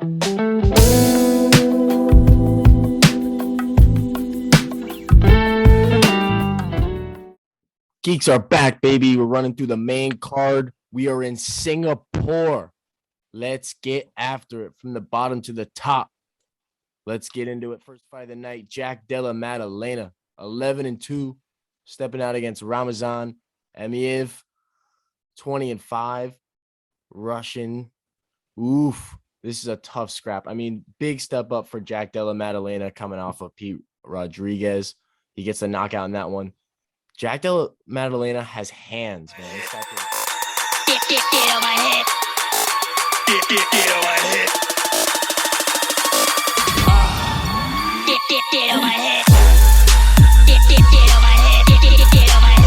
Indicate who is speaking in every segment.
Speaker 1: Geeks are back, baby. We're running through the main card. We are in Singapore. Let's get after it from the bottom to the top. Let's get into it. First fight of the night, Jack Della Maddalena, 11-2, stepping out against Ramazan Emiev, 20-5, Russian. Oof, this is a tough scrap. I mean, big step up for Jack Della Maddalena coming off of Pete Rodriguez. He gets the knockout in that one. Jack Della Maddalena has hands, man.
Speaker 2: Get on my head. Get on my head. Get on my head. Get on my head. Get on my head. Get on my head.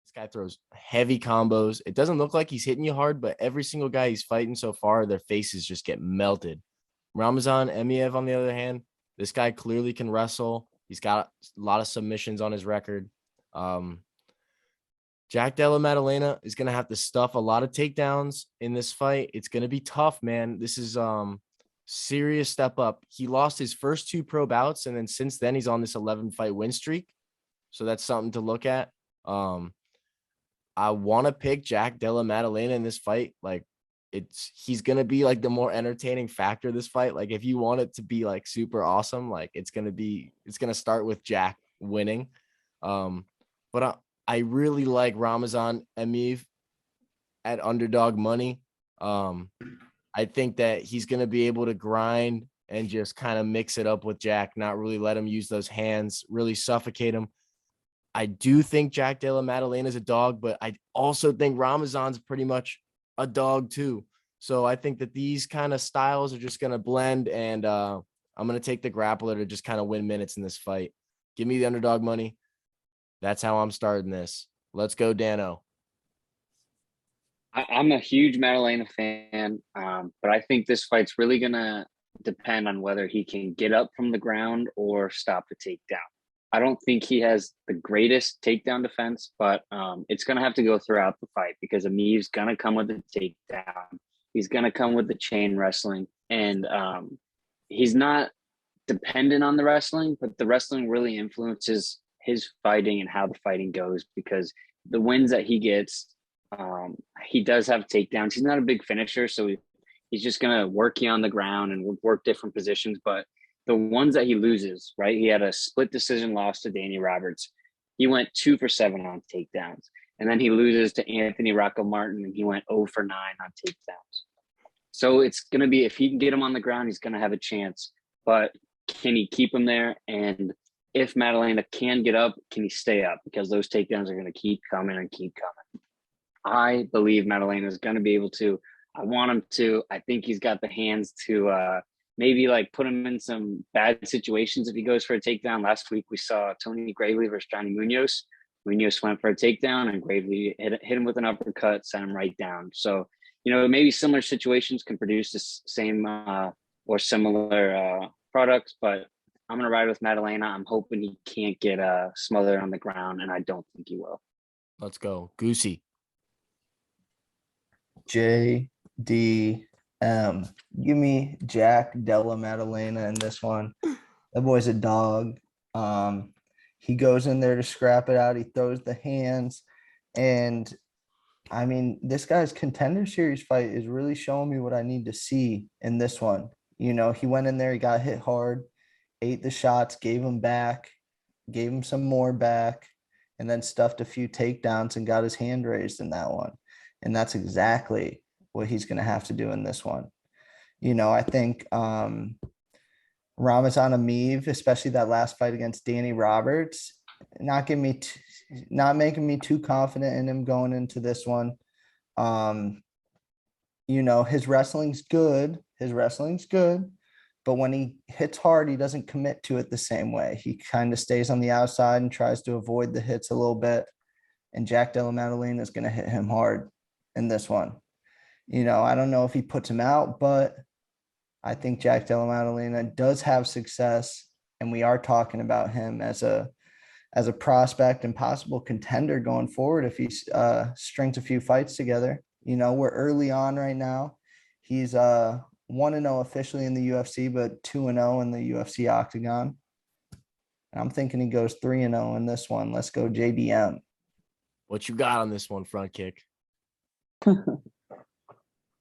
Speaker 1: This guy throws heavy combos. It doesn't look like he's hitting you hard, but every single guy he's fighting so far, their faces just get melted. Ramazan Emiev, on the other hand, this guy clearly can wrestle. He's got a lot of submissions on his record. Jack Della Maddalena is going to have to stuff a lot of takedowns in this fight. It's going to be tough, man. This is serious step up. He lost his first 2 pro bouts, and then since then he's on this 11-fight win streak. So that's something to look at. I want to pick Jack Della Maddalena in this fight. Like, he's going to be like the more entertaining factor of this fight. Like, if you want it to be like super awesome, like it's going to start with Jack winning. But I really like Ramazan Emiev at underdog money. I think that he's going to be able to grind and just kind of mix it up with Jack, not really let him use those hands, really suffocate him. I do think Jack Della Maddalena is a dog, but I also think Ramazan's pretty much a dog too. So I think that these kind of styles are just going to blend, and I'm going to take the grappler to just kind of win minutes in this fight. Give me the underdog money. That's how I'm starting this. Let's go, Dano.
Speaker 3: I'm a huge Maddalena fan, but I think this fight's really going to depend on whether he can get up from the ground or stop the takedown. I don't think he has the greatest takedown defense, but it's going to have to go throughout the fight because Emiev's going to come with the takedown. He's going to come with the chain wrestling, and he's not dependent on the wrestling, but the wrestling really influences his fighting and how the fighting goes, because the wins that he gets, he does have takedowns. He's not a big finisher, so he's just going to work you on the ground and work different positions. But the ones that he loses, right? He had a split decision loss to Danny Roberts. He went 2 for 7 on takedowns. And then he loses to Anthony Rocco Martin, and he went 0 for 9 on takedowns. So it's going to be, if he can get him on the ground, he's going to have a chance. But can he keep him there? And if Maddalena can get up, can he stay up? Because those takedowns are going to keep coming and keep coming. I believe Maddalena is going to be able to. I want him to. I think he's got the hands to maybe like put him in some bad situations if he goes for a takedown. Last week we saw Tony Gravely versus Johnny Munoz. Munoz went for a takedown and Gravely hit him with an uppercut, sent him right down. So, maybe similar situations can produce the same or similar products, but I'm going to ride with Maddalena. I'm hoping he can't get smothered on the ground, and I don't think he will.
Speaker 1: Let's go. Goosey.
Speaker 4: JDM. Give me Jack Della Maddalena in this one. That boy's a dog. He goes in there to scrap it out. He throws the hands. And, I mean, this guy's Contender Series fight is really showing me what I need to see in this one. He went in there, he got hit hard, ate the shots, gave him back, gave him some more back, and then stuffed a few takedowns and got his hand raised in that one. And that's exactly what he's going to have to do in this one. I think Ramazan Emiev, especially that last fight against Danny Roberts, not making me too confident in him going into this one. His wrestling's good. But when he hits hard, he doesn't commit to it the same way. He kind of stays on the outside and tries to avoid the hits a little bit. And Jack Della Maddalena is going to hit him hard in this one. I don't know if he puts him out, but I think Jack Della Maddalena does have success. And we are talking about him as a as a prospect and possible contender going forward if he strings a few fights together. You know, we're early on right now. He's 1-0 officially in the UFC, but 2-0 in the UFC octagon. I'm thinking he goes 3-0 in this one. Let's go JDM.
Speaker 1: What you got on this one, Front Kick?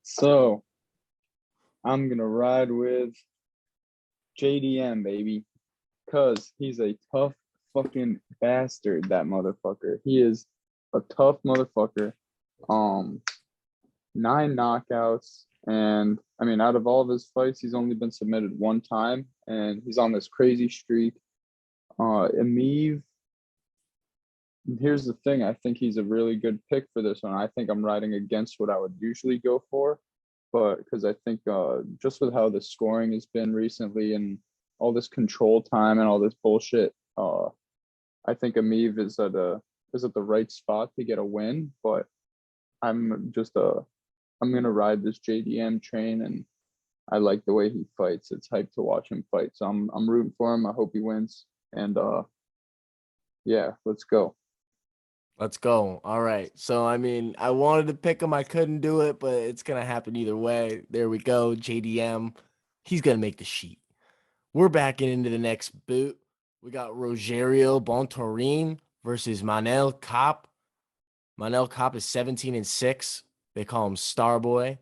Speaker 5: So I'm going to ride with JDM, baby, because he's a tough fucking bastard, that motherfucker. He is a tough motherfucker. 9 knockouts. And I mean, out of all of his fights, he's only been submitted 1 time, and he's on this crazy streak. Amiv, here's the thing. I think he's a really good pick for this one. I think I'm riding against what I would usually go for, but because I think just with how the scoring has been recently and all this control time and all this bullshit, I think Amiv is at the right spot to get a win. But I'm gonna ride this JDM train, and I like the way he fights. It's hype to watch him fight. So I'm rooting for him. I hope he wins. And yeah, let's go.
Speaker 1: Let's go. All right. So, I mean, I wanted to pick him. I couldn't do it, but it's going to happen either way. There we go. JDM. He's going to make the sheet. We're backing into the next boot. We got Rogerio Bontorin versus Manel Kape. Manel Kape is 17-6. They call him Starboy.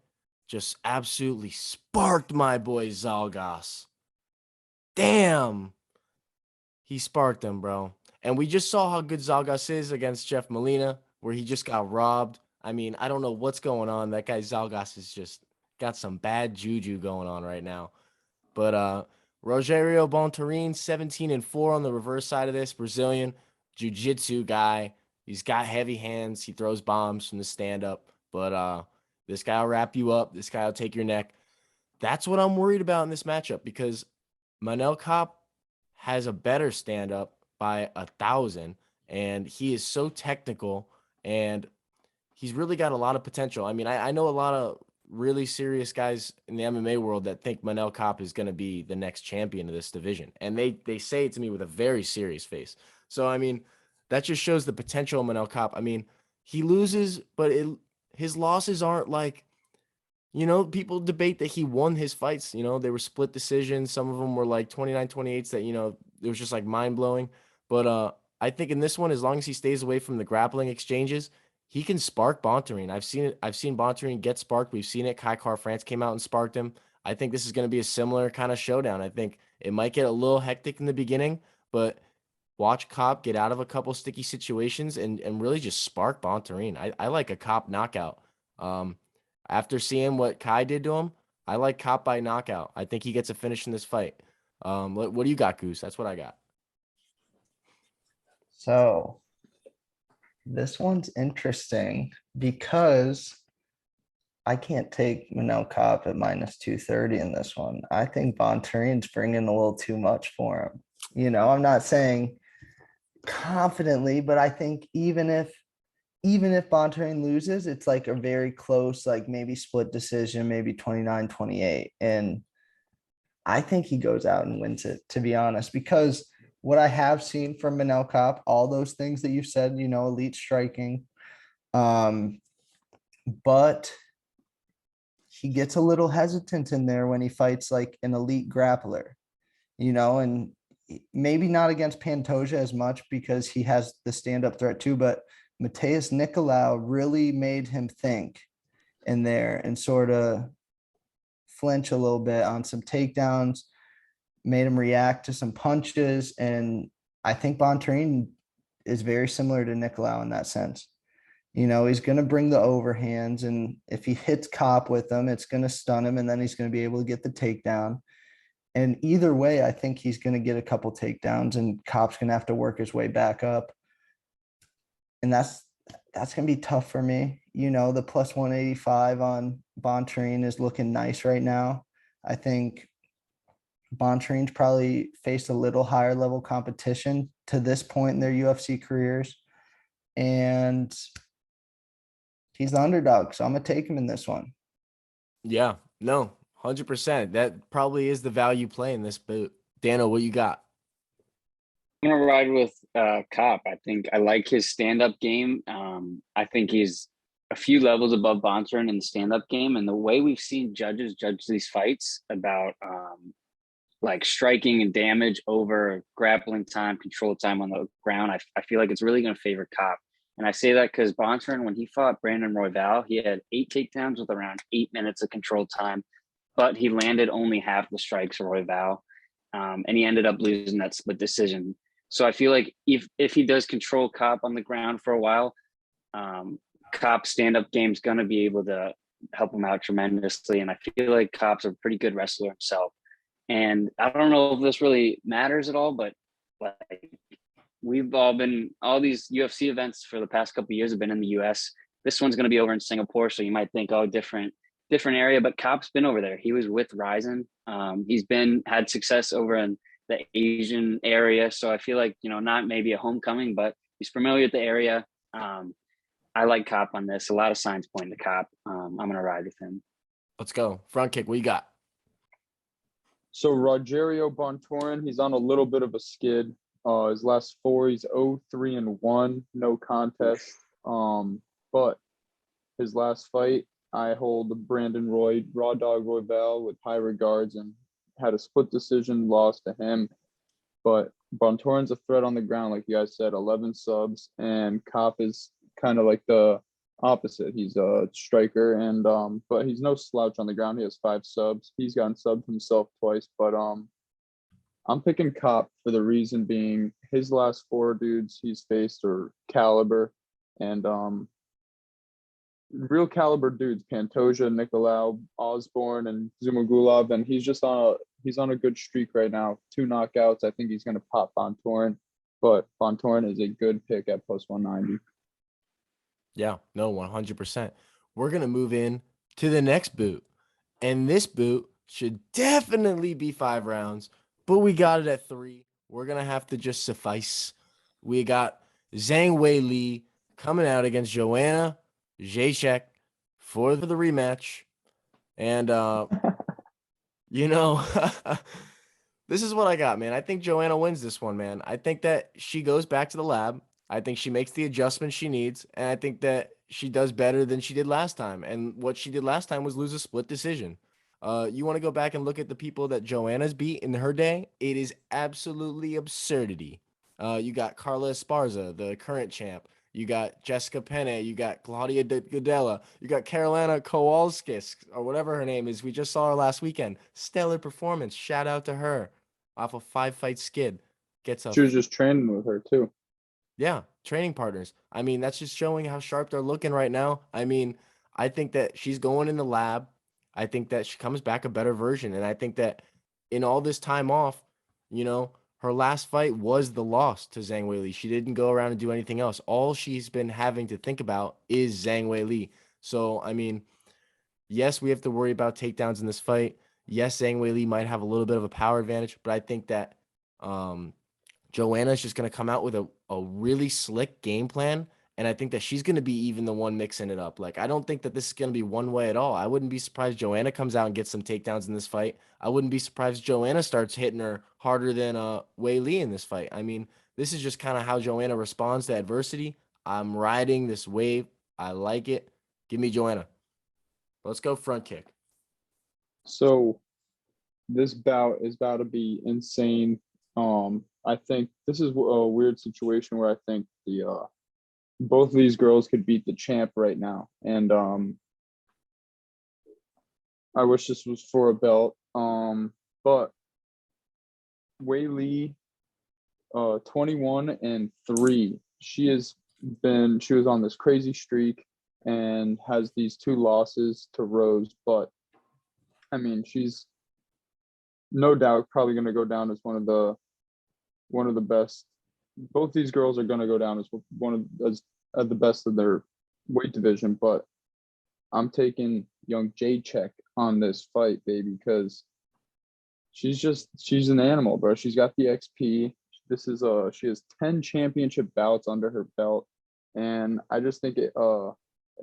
Speaker 1: Just absolutely sparked my boy Zalgas. Damn. He sparked him, bro. And we just saw how good Zalgas is against Jeff Molina, where he just got robbed. I mean, I don't know what's going on. That guy Zalgas has just got some bad juju going on right now. But Rogerio Bontorin, 17-4 on the reverse side of this. Brazilian jiu-jitsu guy. He's got heavy hands. He throws bombs from the stand-up. But this guy will wrap you up. This guy will take your neck. That's what I'm worried about in this matchup, because Manel Kape has a better stand-up by 1,000, and he is so technical, and he's really got a lot of potential. I mean, I know a lot of really serious guys in the MMA world that think Manel Kape is going to be the next champion of this division, and they say it to me with a very serious face. So, I mean, that just shows the potential of Manel Kape. I mean, he loses, but his losses aren't like, you know, people debate that he won his fights. You know, they were split decisions. Some of them were like 29-28s that, you know, it was just like mind-blowing. But I think in this one, as long as he stays away from the grappling exchanges, he can spark Bontorin. I've seen it. I've seen Bontorin get sparked. We've seen it. Kai Car-France came out and sparked him. I think this is going to be a similar kind of showdown. I think it might get a little hectic in the beginning, but watch Kape get out of a couple sticky situations and really just spark Bontorin. I like a Kape knockout. After seeing what Kai did to him, I like Kape by knockout. I think he gets a finish in this fight. What do you got, Goose? That's what I got.
Speaker 4: So this one's interesting because I can't take Manel Kape at -230 in this one. I think Bontorin's bringing a little too much for him. You know, I'm not saying confidently, but I think even if Bontorin loses, it's like a very close, like maybe split decision, maybe 29-28. And I think he goes out and wins it, to be honest, because what I have seen from Manel Kape, all those things that you said, you know, elite striking, but he gets a little hesitant in there when he fights like an elite grappler, you know, and maybe not against Pantoja as much because he has the stand-up threat too, but Mateus Nicolau really made him think in there and sort of flinch a little bit on some takedowns, made him react to some punches. And I think Bontorin is very similar to Nicolau in that sense. You know, he's going to bring the overhands, and if he hits Kape with them, it's going to stun him, and then he's going to be able to get the takedown. And either way, I think he's going to get a couple takedowns, and Kape's going to have to work his way back up. And that's going to be tough for me. You know, the plus 185 on Bontorin is looking nice right now. I think Bontorin's probably faced a little higher level competition to this point in their UFC careers. And he's the underdog, so I'm going to take him in this one.
Speaker 1: Yeah, no, 100%. That probably is the value play in this boot. Dano, what you got?
Speaker 3: I'm gonna ride with Cop. I think I like his stand-up game. I think he's a few levels above Bontorin in the stand-up game, and the way we've seen judges judge these fights about like striking and damage over grappling time, control time on the ground, I feel like it's really going to favor Cop. And I say that because Bontorin, when he fought Brandon Royval, he had 8 takedowns with around 8 minutes of control time, but he landed only half the strikes of Royval, and he ended up losing that split decision. So I feel like if he does control Cop on the ground for a while, Cop's stand-up game is going to be able to help him out tremendously. And I feel like Cop's a pretty good wrestler himself. And I don't know if this really matters at all, but like we've all these UFC events for the past couple of years have been in the US. This one's going to be over in Singapore, so you might think, oh, different area. But Cop's been over there. He was with Ryzen. He's had success over in the Asian area, so I feel like not maybe a homecoming, but he's familiar with the area. I like Cop on this. A lot of signs point to Cop. I'm going to ride with him.
Speaker 1: Let's go. Front kick. What you got?
Speaker 5: So Rogerio Bontorin, he's on a little bit of a skid. His last 4, he's 0-3-1, no contest. But his last fight, I hold Brandon Raw Dog Royval with high regards and had a split decision, lost to him. But Bontorin's a threat on the ground, like you guys said, 11 subs, and Cop is kind of like the opposite. He's a striker, and but he's no slouch on the ground. He has 5 subs. He's gotten subbed himself twice, but I'm picking Cop for the reason being his last 4 dudes he's faced are caliber, and real caliber dudes: Pantoja, Nicolau, Osborne, and Zumagulov, and he's on a good streak right now. 2 knockouts. I think he's going to pop Bontorin, but Bontorin is a good pick at plus 190.
Speaker 1: Yeah, no, 100%. We're going to move in to the next boot. And this boot should definitely be 5 rounds, but we got it at 3. We're going to have to just suffice. We got Zhang Weili coming out against Joanna Jacek for the rematch. And, this is what I got, man. I think Joanna wins this one, man. I think that she goes back to the lab. I think she makes the adjustments she needs, and I think that she does better than she did last time. And what she did last time was lose a split decision. You want to go back and look at the people that Joanna's beat in her day? It is absolutely absurdity. You got Carla Esparza, the current champ. You got Jessica Penne. You got Claudia Gadella. You got Carolina Kowalskis, or whatever her name is. We just saw her last weekend. Stellar performance. Shout out to her. Off a 5-fight skid. Gets a
Speaker 5: She was just training with her too.
Speaker 1: Yeah, training partners. I mean, that's just showing how sharp they're looking right now. I mean, I think that she's going in the lab. I think that she comes back a better version. And I think that in all this time off, her last fight was the loss to Zhang Weili. She didn't go around and do anything else. All she's been having to think about is Zhang Weili. So, I mean, yes, we have to worry about takedowns in this fight. Yes, Zhang Weili might have a little bit of a power advantage, but I think that Joanna's just going to come out with a really slick game plan. And I think that she's going to be even the one mixing it up. Like, I don't think that this is going to be one way at all. I wouldn't be surprised Joanna comes out and gets some takedowns in this fight. I wouldn't be surprised Joanna starts hitting her harder than Wei Li in this fight. I mean, this is just kind of how Joanna responds to adversity. I'm riding this wave. I like it. Give me Joanna. Let's go front kick.
Speaker 5: So this bout is about to be insane. I think this is a weird situation where I think the both of these girls could beat the champ right now, and I wish this was for a belt. But Wei Li, 21-3. She was on this crazy streak and has these 2 losses to Rose, but I mean, she's no doubt probably going to go down as one of the best. Both these girls are going to go down as the best of their weight division, but I'm taking young Jacek on this fight, baby, because she's an animal, bro. She's got the XP. She has 10 championship bouts under her belt, and I just think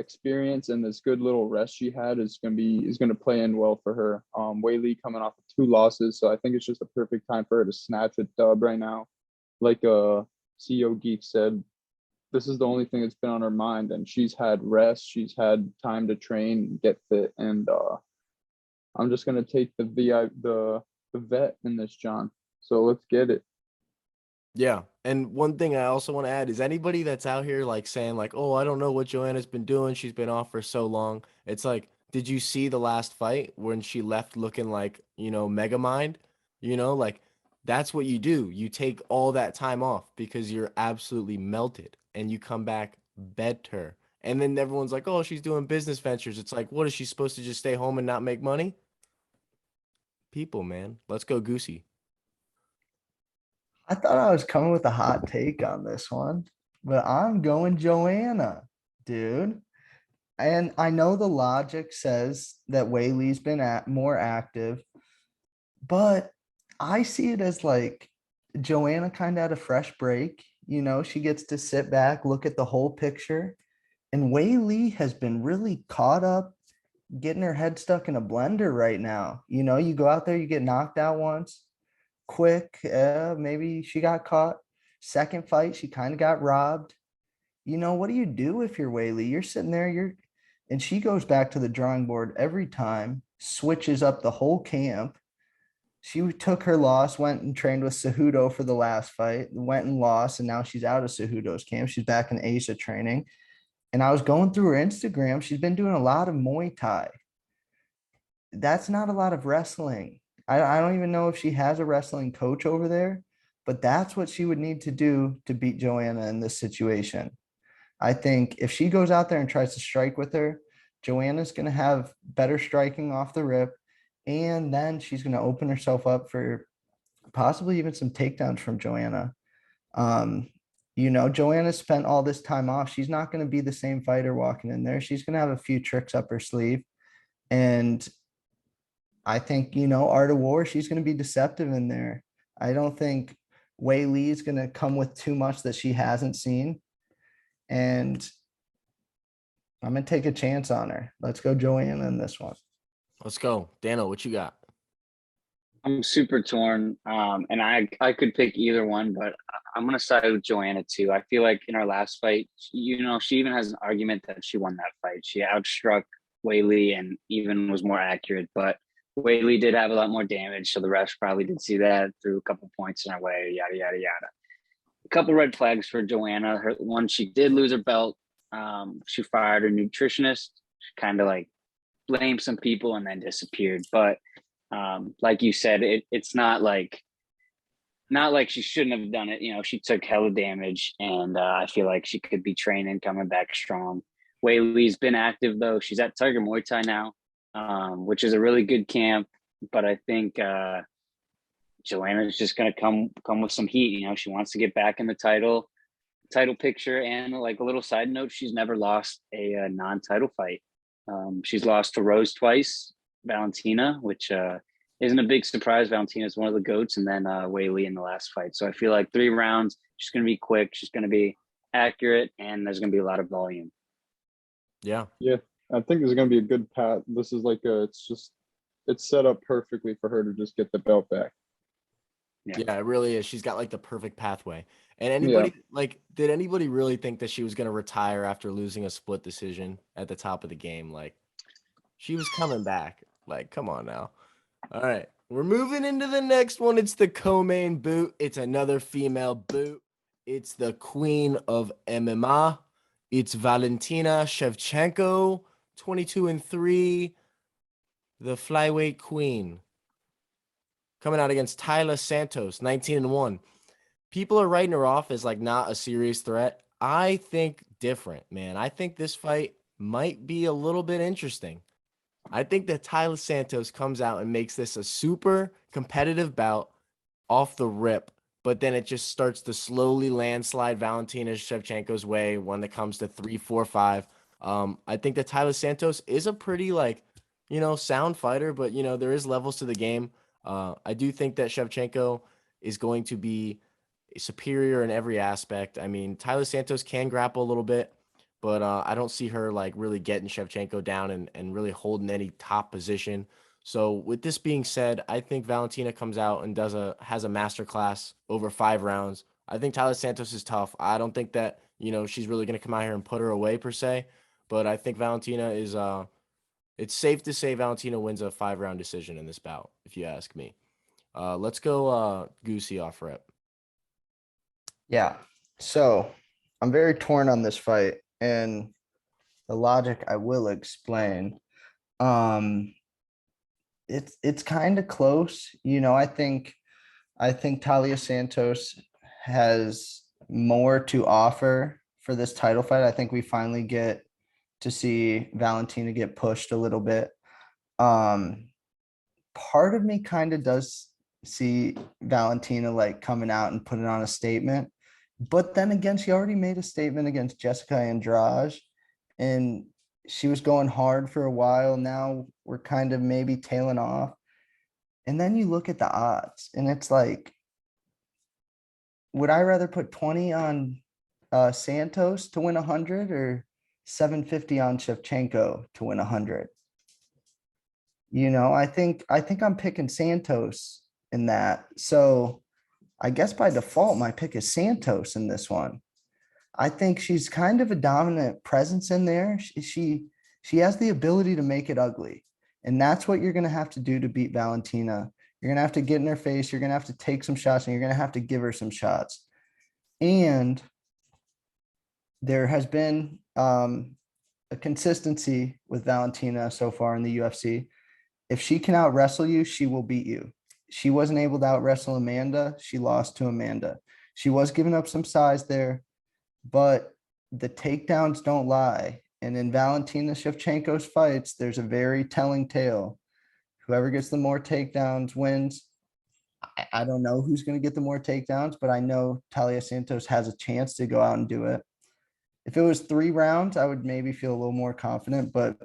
Speaker 5: experience and this good little rest she had is going to play in well for her. Wei Li coming off of 2 losses, so I think it's just a perfect time for her to snatch a dub right now. like CEO Geek said, this is the only thing that's been on her mind, and she's had rest, she's had time to train, get fit, and I'm just gonna take the vet in this, John. So let's get it.
Speaker 1: Yeah. And one thing I also want to add is anybody that's out here like saying like, "Oh, I don't know what Joanna's been doing. She's been off for so long." It's like, did you see the last fight when she left looking like, Mega Mind? Like that's what you do. You take all that time off because you're absolutely melted and you come back better. And then everyone's like, "Oh, she's doing business ventures." It's like, what is she supposed to just stay home and not make money? People, man. Let's go Goosey.
Speaker 4: I thought I was coming with a hot take on this one, but I'm going Joanna, dude. And I know the logic says that Whaley's been more active, but I see it as like Joanna kind of had a fresh break. She gets to sit back, look at the whole picture. And Whaley has been really caught up getting her head stuck in a blender right now. You go out there, you get knocked out once, quick. Maybe she got caught. Second fight, she kind of got robbed. What do you do if you're Whaley? You're sitting there, and she goes back to the drawing board every time, switches up the whole camp. She took her loss, went and trained with Cejudo for the last fight, went and lost, and now she's out of Cejudo's camp. She's back in Asia training. And I was going through her Instagram. She's been doing a lot of Muay Thai. That's not a lot of wrestling. I don't even know if she has a wrestling coach over there, but that's what she would need to do to beat Joanna in this situation. I think if she goes out there and tries to strike with her, Joanna's going to have better striking off the rip. And then she's going to open herself up for possibly even some takedowns from Joanna. Joanna spent all this time off. She's not going to be the same fighter walking in there. She's going to have a few tricks up her sleeve. And I think, Art of War, she's going to be deceptive in there. I don't think Wei Lee is going to come with too much that she hasn't seen. And I'm going to take a chance on her. Let's go Joanna in this one.
Speaker 1: Let's go. Dano, what you got?
Speaker 3: I'm super torn, and I could pick either one, but I'm gonna side with Joanna too. I feel like in our last fight, she even has an argument that she won that fight. She outstruck Whaley and even was more accurate, but Whaley did have a lot more damage, so the refs probably did see that, threw a couple points in her way, yada yada yada. A couple red flags for Joanna. Her one, she did lose her belt. She fired her nutritionist. She kind of like blamed some people and then disappeared, but like you said, it's not like she shouldn't have done it. She took hella damage, and I feel like she could be training, coming back strong. Whaley's been active though. She's at Tiger Muay Thai now, which is a really good camp. But I think Joanna's just gonna come with some heat. She wants to get back in the title picture. And like a little side note, she's never lost a non-title fight. She's lost to Rose twice, Valentina, which isn't a big surprise. Valentina is one of the GOATs, and then Whaley in the last fight. So I feel like 3 rounds, she's going to be quick, she's going to be accurate, and there's going to be a lot of volume.
Speaker 1: Yeah.
Speaker 5: Yeah, I think there's going to be a good path. This is like it's set up perfectly for her to just get the belt back.
Speaker 1: Yeah, it really is. She's got like the perfect pathway. And did anybody really think that she was going to retire after losing a split decision at the top of the game? Like, she was coming back. Like, come on now. All right, we're moving into the next one. It's the co-main boot. It's another female boot. It's the queen of MMA. It's Valentina Shevchenko, 22-3, the flyweight queen, coming out against Tayla Santos, 19-1. People are writing her off as like not a serious threat. I think different, man. I think this fight might be a little bit interesting. I think that Tayla Santos comes out and makes this a super competitive bout off the rip, but then it just starts to slowly landslide Valentina Shevchenko's way when it comes to 3, 4, 5. I think that Tayla Santos is a pretty sound fighter, but there is levels to the game. I do think that Shevchenko is going to be superior in every aspect. I mean, Tayla Santos can grapple a little bit, but I don't see her like really getting Shevchenko down and really holding any top position. So with this being said, I think Valentina comes out and has a masterclass over 5 rounds I think Tyler Santos is tough. I don't think that, she's really going to come out here and put her away per se, but I think Valentina is it's safe to say Valentina wins a 5-round decision in this bout, if you ask me. Let's go Goosey off rip.
Speaker 4: Yeah. So I'm very torn on this fight, and the logic I will explain. It's kind of close. I think Talia Santos has more to offer for this title fight. I think we finally get to see Valentina get pushed a little bit. Part of me kind of does see Valentina like coming out and putting on a statement. But then again, she already made a statement against Jessica Andrade, and she was going hard for a while. Now we're kind of maybe tailing off. And then you look at the odds, and it's like, would I rather put 20 on Santos to win 100 or 750 on Shevchenko to win 100? I think I'm picking Santos in that. So I guess by default, my pick is Santos in this one. I think she's kind of a dominant presence in there. She has the ability to make it ugly. And that's what you're going to have to do to beat Valentina. You're going to have to get in her face. You're going to have to take some shots, and you're going to have to give her some shots. And there has been a consistency with Valentina so far in the UFC. If she can out wrestle you, she will beat you. She wasn't able to out wrestle Amanda. She lost to Amanda. She was giving up some size there, but the takedowns don't lie. And in Valentina Shevchenko's fights, there's a very telling tale. Whoever gets the more takedowns wins. I don't know who's going to get the more takedowns, but I know Talia Santos has a chance to go out and do it. If it was 3 rounds, I would maybe feel a little more confident, but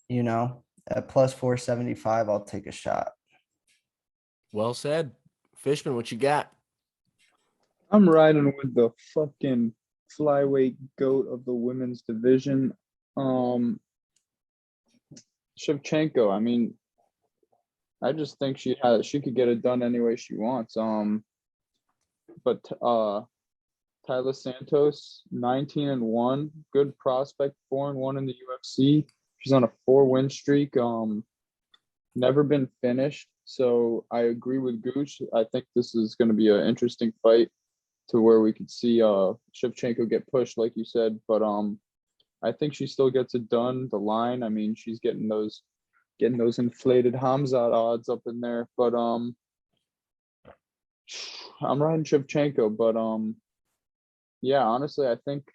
Speaker 4: at plus 475, I'll take a shot.
Speaker 1: Well said. Fishman, what you got?
Speaker 5: I'm riding with the fucking flyweight goat of the women's division. Shevchenko. I mean, I just think she could get it done any way she wants. But Tyler Santos, 19-1, good prospect, 4-1 in the UFC. She's on a 4-win streak. Never been finished. So I agree with Gooch. I think this is going to be an interesting fight to where we could see Shevchenko get pushed, like you said. But I think she still gets it done. The line, I mean, she's getting those inflated Hamzat odds up in there. But I'm riding Shevchenko. But yeah, honestly, I think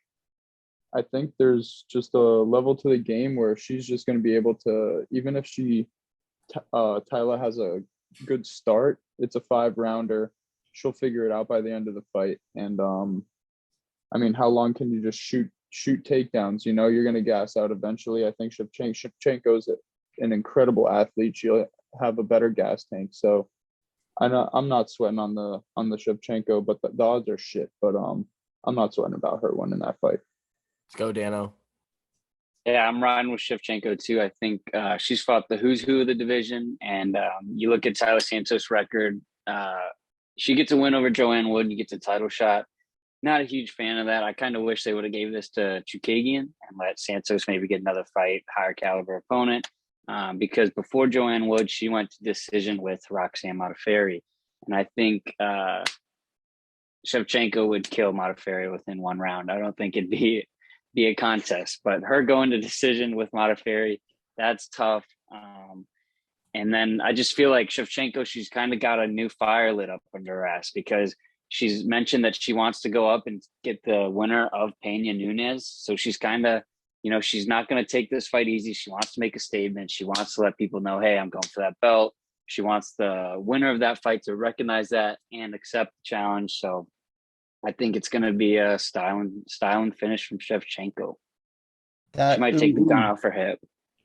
Speaker 5: there's just a level to the game where she's just going to be able to, even if Tyler has a good start, it's a 5-rounder. She'll figure it out by the end of the fight. And I mean, how long can you just shoot takedowns? You're going to gas out eventually. I think Shevchenko's an incredible athlete. She'll have a better gas tank. So I'm not sweating on the Shevchenko, but the odds are shit. But I'm not sweating about her winning that fight.
Speaker 1: Let's go, Dano.
Speaker 3: Yeah, I'm riding with Shevchenko too. I think she's fought the who's who of the division, and you look at Tyler Santos' record. She gets a win over Joanne Wood and gets a title shot. Not a huge fan of that. I kind of wish they would have gave this to Chukagian and let Santos maybe get another fight, higher caliber opponent. Because before Joanne Wood, she went to decision with Roxanne Modafferi, and I think Shevchenko would kill Modafferi within 1 round. I don't think it'd be a contest, but her going to decision with Modafferi, that's tough. And then I just feel like Shevchenko, she's kind of got a new fire lit up under her ass because she's mentioned that she wants to go up and get the winner of Peña Nunes. So she's kind of, she's not going to take this fight easy. She wants to make a statement. She wants to let people know, hey, I'm going for that belt. She wants the winner of that fight to recognize that and accept the challenge. So I think it's going to be a styling finish from Shevchenko. She might take the gun off her hip.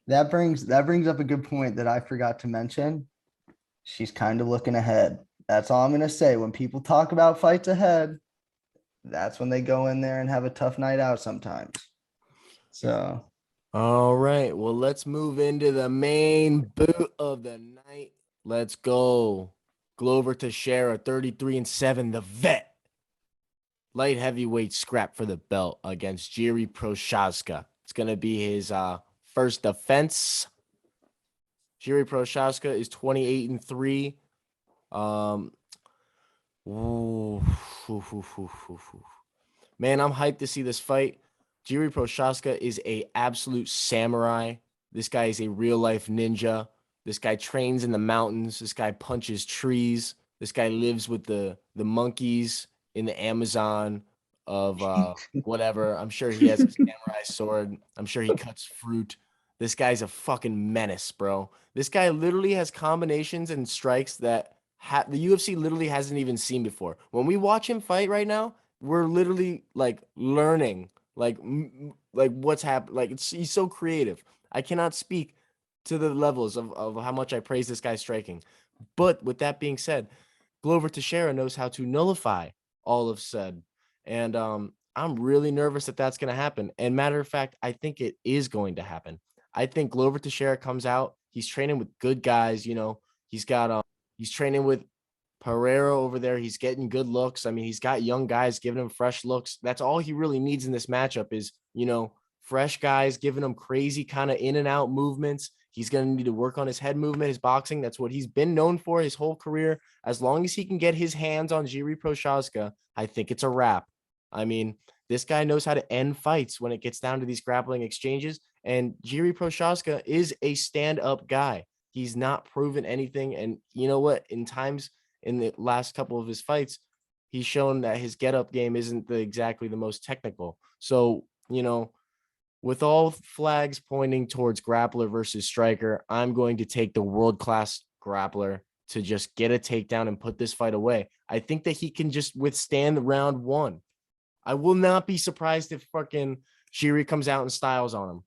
Speaker 4: That brings up a good point that I forgot to mention. She's kind of looking ahead. That's all I'm going to say. When people talk about fights ahead, that's when they go in there and have a tough night out sometimes. So,
Speaker 1: all right. Well, let's move into the main boot of the night. Let's go. Glover Teixeira, 33-7, the vet. Light heavyweight scrap for the belt against Jiri Prochazka. It's going to be his first defense. Jiri Prochazka is 28-3. Man, I'm hyped to see this fight. Jiri Prochazka is a absolute samurai. This guy is a real life ninja. This guy trains in the mountains. This guy punches trees. This guy lives with the monkeys in the Amazon of whatever. I'm sure he has a samurai sword. I'm sure he cuts fruit. This guy's a fucking menace, bro. This guy literally has combinations and strikes that the UFC literally hasn't even seen before. When we watch him fight right now, we're literally like learning like what's happened. Like he's so creative. I cannot speak to the levels of how much I praise this guy's striking. But with that being said, Glover Teixeira knows how to nullify all of said. And I'm really nervous that that's going to happen. And matter of fact, I think it is going to happen. I think Glover Teixeira comes out. He's training with good guys. You know, he's training with Pereira over there. He's getting good looks. I mean, he's got young guys giving him fresh looks. That's all he really needs in this matchup is, you know, fresh guys giving him crazy kind of in and out movements. He's going to need to work on his head movement, his boxing. That's what he's been known for his whole career. As long as he can get his hands on Jiri Prochazka, I think it's a wrap. I mean, this guy knows how to end fights when it gets down to these grappling exchanges. And Jiri Prochazka is a stand-up guy. He's not proven anything. And you know what? In the last couple of his fights, he's shown that his get-up game isn't exactly the most technical. So, you know, with all flags pointing towards grappler versus striker, I'm going to take the world-class grappler to just get a takedown and put this fight away. I think that he can just withstand the round one. I will not be surprised if fucking Jiri comes out and styles on him.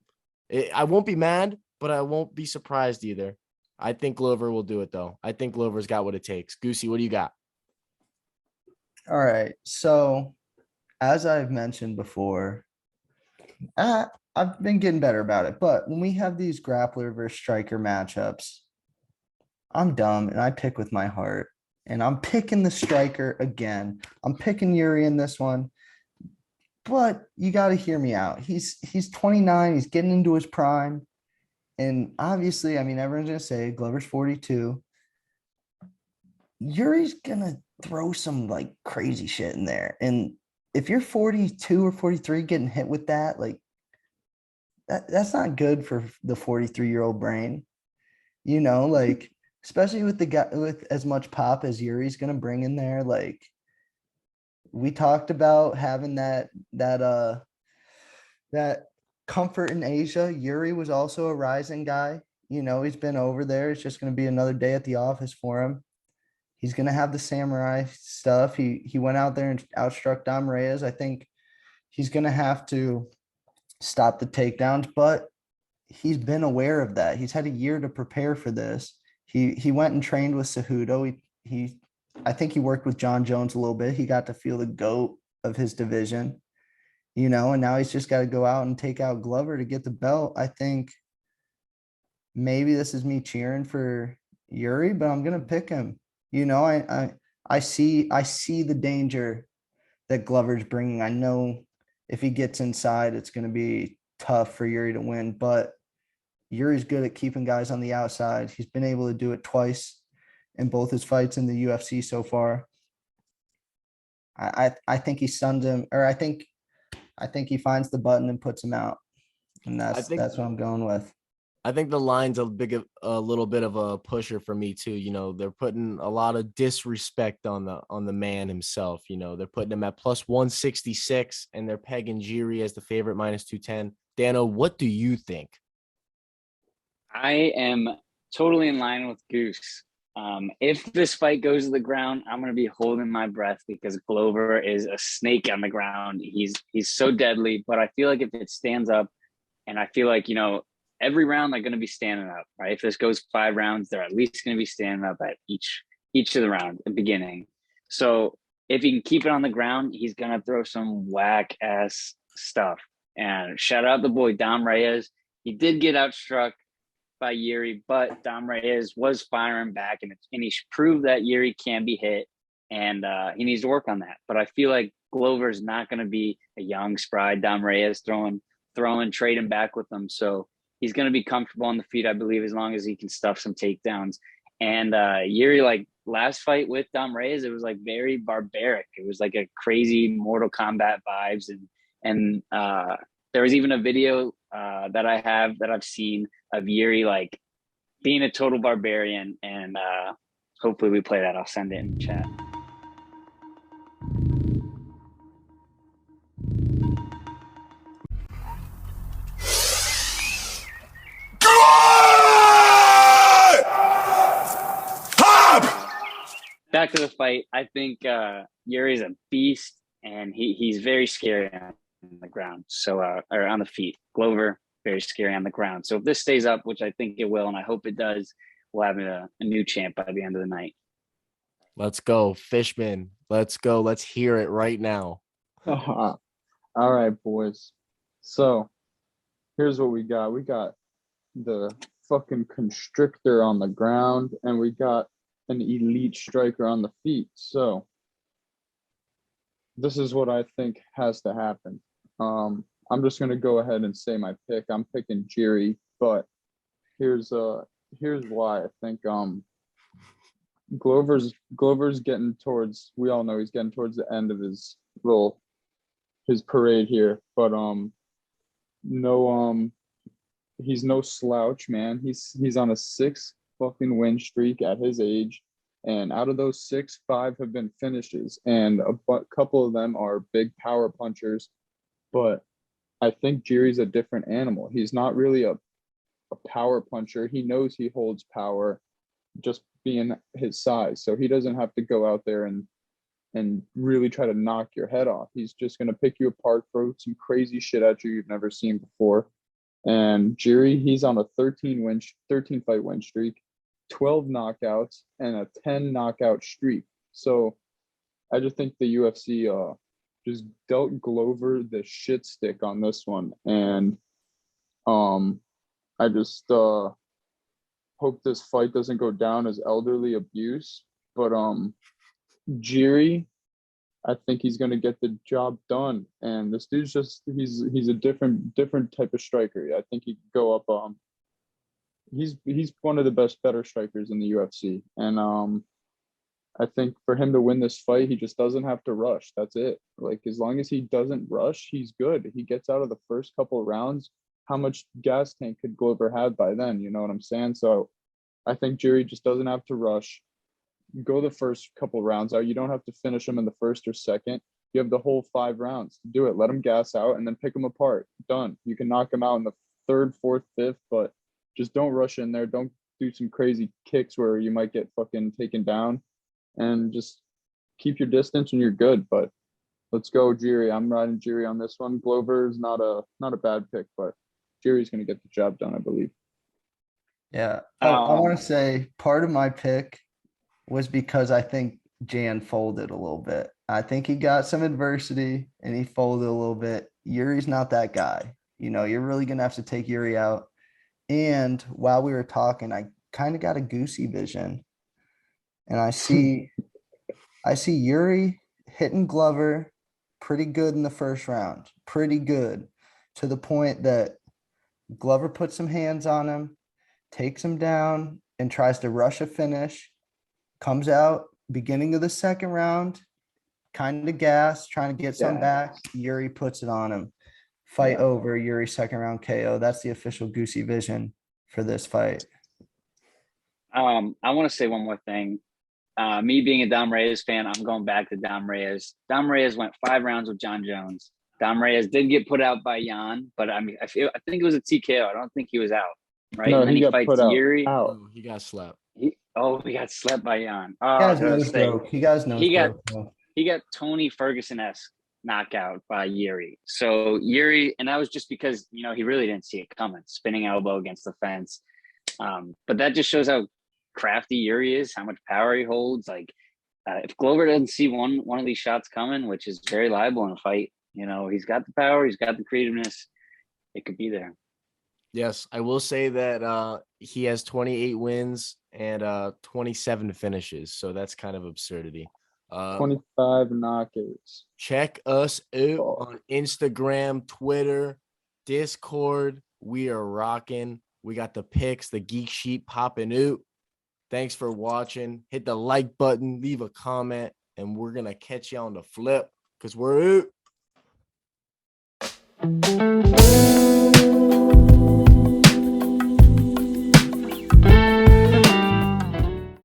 Speaker 1: I won't be mad, but I won't be surprised either. I think Glover will do it, though. I think Glover's got what it takes. Goosey, what do you got?
Speaker 4: All right. So, as I've mentioned before, I've been getting better about it. But when we have these grappler versus striker matchups, I'm dumb and I pick with my heart. And I'm picking the striker again. I'm picking Jiri in this one. But you got to hear me out. He's 29. He's getting into his prime. And obviously, I mean, everyone's going to say Glover's 42. Jiri's going to throw some like crazy shit in there. And if you're 42 or 43 getting hit with that, like that's not good for the 43-year-old brain. You know, like especially with the guy with as much pop as Jiri's going to bring in there, like we talked about having that comfort in Asia. Jiri was also a rising guy. You know, he's been over there. It's just going to be another day at the office for him. He's going to have the samurai stuff. He went out there and outstruck Dom Reyes. I think he's going to have to stop the takedowns, but he's been aware of that. He's had a year to prepare for this. He went and trained with Cejudo. I think he worked with John Jones a little bit. He got to feel the GOAT of his division, you know, and now he's just got to go out and take out Glover to get the belt. I think maybe this is me cheering for Jiri, but I'm going to pick him. You know, I see the danger that Glover's bringing. I know if he gets inside, it's going to be tough for Jiri to win, but Jiri's good at keeping guys on the outside. He's been able to do it twice in both his fights in the UFC so far. I think he stuns him, or I think he finds the button and puts him out. And that's what I'm going with.
Speaker 1: I think the line's a little bit of a pusher for me too. You know, they're putting a lot of disrespect on the man himself. You know, they're putting him at plus 166 and they're pegging Jiri as the favorite minus 210. Dano, what do you think?
Speaker 3: I am totally in line with Goose. If this fight goes to the ground, I'm going to be holding my breath because Glover is a snake on the ground. He's so deadly, but I feel like if it stands up, and I feel like, you know, every round they're going to be standing up, right? If this goes 5 rounds, they're at least going to be standing up at each of the rounds at the beginning. So if he can keep it on the ground, he's going to throw some whack ass stuff. And shout out the boy Dom Reyes. He did get outstruck by Jiri, but Dom Reyes was firing back, and he proved that Jiri can be hit, and he needs to work on that. But I feel like Glover's not going to be a young, spry Dom Reyes throwing, trading back with him. So he's going to be comfortable on the feet, I believe, as long as he can stuff some takedowns. And Jiri, like last fight with Dom Reyes, it was like very barbaric. It was like a crazy Mortal Kombat vibes, and there was even a video that I've seen of Jiri like being a total barbarian, and hopefully we play that. I'll send it in the chat. Back to the fight. I think Yuri's a beast, and he's very scary on the ground. So or on the feet. Glover, very scary on the ground. So if this stays up, which I think it will, and I hope it does, we'll have a new champ by the end of the night.
Speaker 1: Let's go, Fishman. Let's go. Let's hear it right now.
Speaker 5: All right, boys. So here's what we got. We got the fucking constrictor on the ground, and we got an elite striker on the feet. So this is what I think has to happen. I'm just gonna go ahead and say my pick. I'm picking Jiri, but here's why. I think Glover's getting towards, we all know he's getting towards the end of his parade here, but he's no slouch, man. He's on a 6 fucking win streak at his age, and out of those 6, 5 have been finishes, and a couple of them are big power punchers. But I think Jiri's a different animal. He's not really a power puncher. He knows he holds power just being his size, so he doesn't have to go out there and really try to knock your head off. He's just going to pick you apart, throw some crazy shit at you you've never seen before. And Jiri, he's on a 13 fight win streak, 12 knockouts, and a 10 knockout streak. So I just think the UFC just dealt Glover the shit stick on this one. And I just hope this fight doesn't go down as elderly abuse. But Jiri, I think he's going to get the job done. And this dude's just, he's a different type of striker. I think he could go up. He's one of the better strikers in the UFC. And I think for him to win this fight, he just doesn't have to rush. That's it. Like, as long as he doesn't rush, he's good. He gets out of the first couple of rounds. How much gas tank could Glover have by then? You know what I'm saying? So I think Jiri just doesn't have to rush. Go the first couple rounds out. You don't have to finish them in the first or second. You have the whole 5 rounds to do it. Let them gas out and then pick them apart. Done. You can knock them out in the 3rd, 4th, 5th, but just don't rush in there. Don't do some crazy kicks where you might get fucking taken down, and just keep your distance and you're good. But let's go, Jiri. I'm riding Jiri on this one. Glover's not a bad pick, but Jiri's going to get the job done, I believe.
Speaker 4: Yeah. I want to say part of my pick was because I think Jan folded a little bit. I think he got some adversity and he folded a little bit. Yuri's not that guy. You know, you're really going to have to take Jiri out. And while we were talking, I kind of got a goosey vision. And I see Jiri hitting Glover pretty good in the first round. Pretty good. To the point that Glover puts some hands on him, takes him down, and tries to rush a finish. Comes out beginning of the second round, kind of gas, trying to get some back. Jiri puts it on him. Fight over. Jiri second round KO. That's the official goosey vision for this fight.
Speaker 3: I want to say one more thing. Me being a Dom Reyes fan, I'm going back to Dom Reyes. Dom Reyes went 5 rounds with John Jones. Dom Reyes did get put out by Jan, but I mean, I think it was a TKO. I don't think he was out, right?
Speaker 5: No,
Speaker 3: and then
Speaker 5: he got
Speaker 3: fights
Speaker 5: put out.
Speaker 3: Jiri.
Speaker 1: Oh, he got slapped.
Speaker 3: He got slept by Jan.
Speaker 4: He got nose broke.
Speaker 3: He got Tony Ferguson-esque knockout by Jiri. So Jiri, and that was just because, you know, he really didn't see it coming, spinning elbow against the fence. But that just shows how crafty Jiri is, how much power he holds. Like, if Glover doesn't see one of these shots coming, which is very liable in a fight, you know, he's got the power, he's got the creativeness. It could be there.
Speaker 1: Yes, I will say that he has 28 wins and 27 finishes, so that's kind of absurdity.
Speaker 5: 25 knockouts.
Speaker 1: Check us out
Speaker 5: Oh.
Speaker 1: on Instagram, Twitter, Discord. We are rocking. We got the picks, the geek sheet popping out. Thanks for watching. Hit the like button, leave a comment, and we're gonna catch you on the flip because we're out.